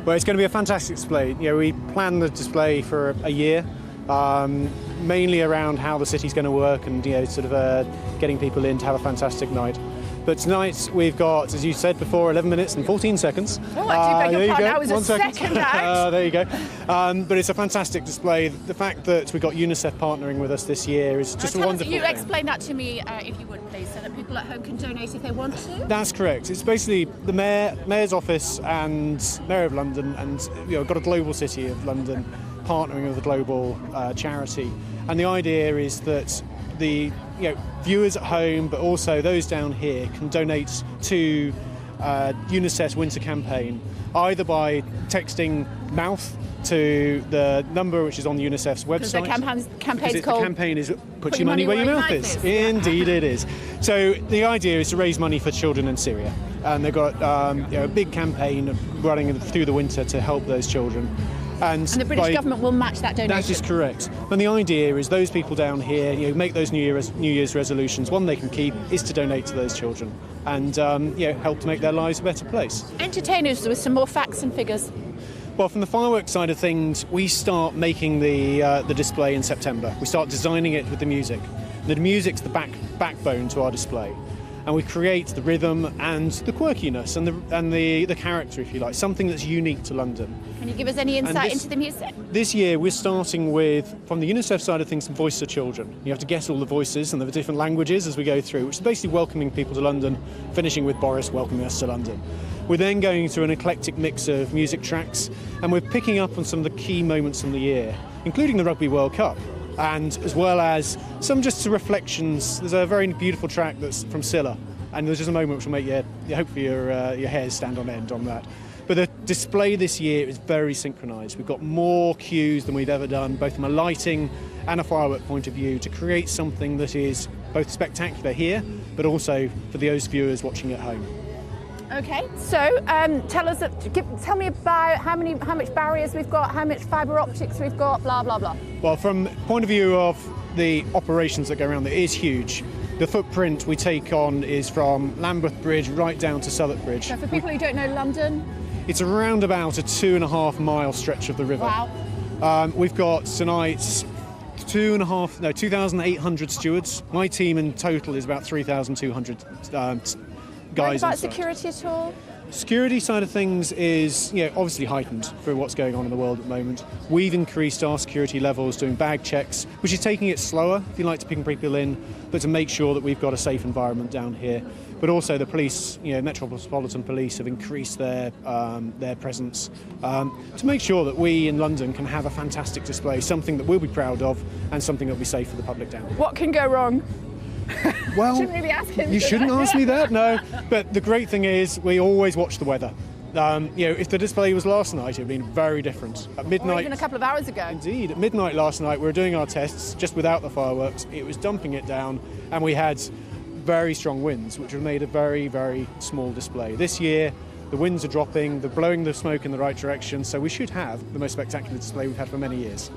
Well, it's going to be a fantastic display. You know, we planned the display for a year, mainly around how the city's going to work and, you know, sort of getting people in to have a fantastic night. But tonight we've got, as you said before, 11 minutes and 14 seconds. Oh, I do beg your pardon, that was 1 a second out. There you go. But it's a fantastic display. The fact that we've got UNICEF partnering with us this year is just a wonderful thing. thing. Explain that to me, if you would, please, so that people at home can donate if they want to. That's correct. It's basically the Mayor's office and Mayor of London and, you know, got a global city of London partnering with a global charity. And the idea is that the viewers at home, but also those down here, can donate to UNICEF's winter campaign, either by texting mouth to the number which is on UNICEF's website. The campaign's called... The campaign is Put Your Money Where Your Mouth Is. Indeed it is. So the idea is to raise money for children in Syria. And they've got a big campaign running through the winter to help those children. And the British government will match that donation. That is correct. And the idea is those people down here, you know, make those New Year's resolutions. One they can keep is to donate to those children and help to make their lives a better place. Entertain us with some more facts and figures. Well, from the fireworks side of things, we start making the display in September. We start designing it with the music. The music's the backbone to our display. And we create the rhythm and the quirkiness and the character, if you like, something that's unique to London. Can you give us any insight into the music? This year we're starting with, from the UNICEF side of things, some voice of children. You have to guess all the voices and the different languages as we go through, which is basically welcoming people to London, finishing with Boris welcoming us to London. We're then going through an eclectic mix of music tracks, and we're picking up on some of the key moments from the year, including the Rugby World Cup. And as well as some just reflections. There's a very beautiful track that's from Scylla, and there's just a moment which will make hopefully your hairs stand on end on that. But the display this year is very synchronised. We've got more cues than we've ever done, both from a lighting and a firework point of view, to create something that is both spectacular here, but also for those viewers watching at home. Okay, so tell me about how much barriers we've got, how much fibre optics we've got, blah blah blah. Well, from the point of view of the operations that go around, it is huge. The footprint we take on is from Lambeth Bridge right down to Southwark Bridge. So for people who don't know London, it's around about a 2.5 mile stretch of the river. Wow. We've got tonight 2,800 stewards. My team in total is about 3,200 guys. About security at all? Security side of things is, obviously heightened for what's going on in the world at the moment. We've increased our security levels, doing bag checks, which is taking it slower, if you like, to picking people in, but to make sure that we've got a safe environment down here. But also the police, Metropolitan Police have increased their presence to make sure that we in London can have a fantastic display, something that we'll be proud of and something that will be safe for the public down here. What can go wrong? Well, shouldn't really ask him. You shouldn't ask me that, no. But the great thing is we always watch the weather. If the display was last night, it would have been very different. At midnight, or even a couple of hours ago. Indeed. At midnight last night, we were doing our tests just without the fireworks. It was dumping it down, and we had very strong winds, which have made a very, very small display. This year, the winds are dropping, they're blowing the smoke in the right direction, so we should have the most spectacular display we've had for many years.